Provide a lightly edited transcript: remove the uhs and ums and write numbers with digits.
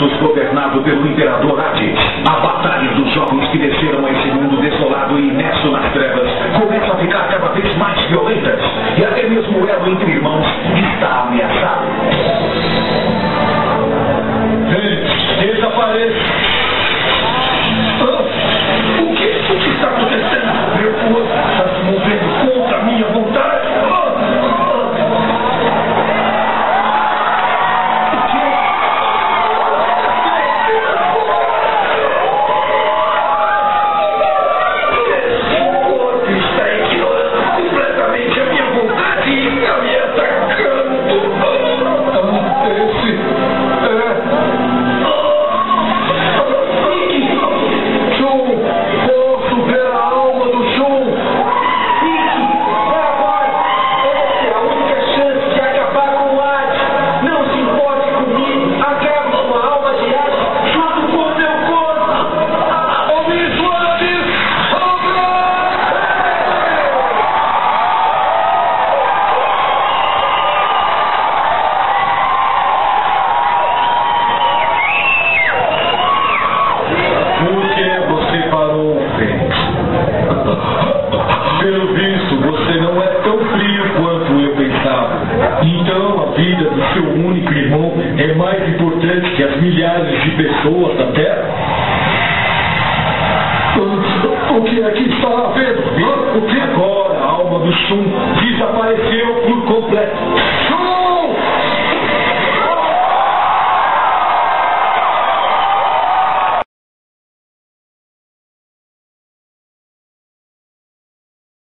Campos governado pelo Imperador Adi. A batalha dos jovens que desceram a esse mundo desolado e imerso nas trevas começa a ficar cada vez mais violentas. E até mesmo o elo entre irmãos está ameaçado. Desapareça! O que está acontecendo? Meu corpo está se movendo contra a minha vontade. Pelo visto, você não é tão frio quanto eu pensava. Então, a vida do seu único irmão é mais importante que as milhares de pessoas da Terra? O que é que está havendo? O que agora? A alma do Shun desapareceu por completo.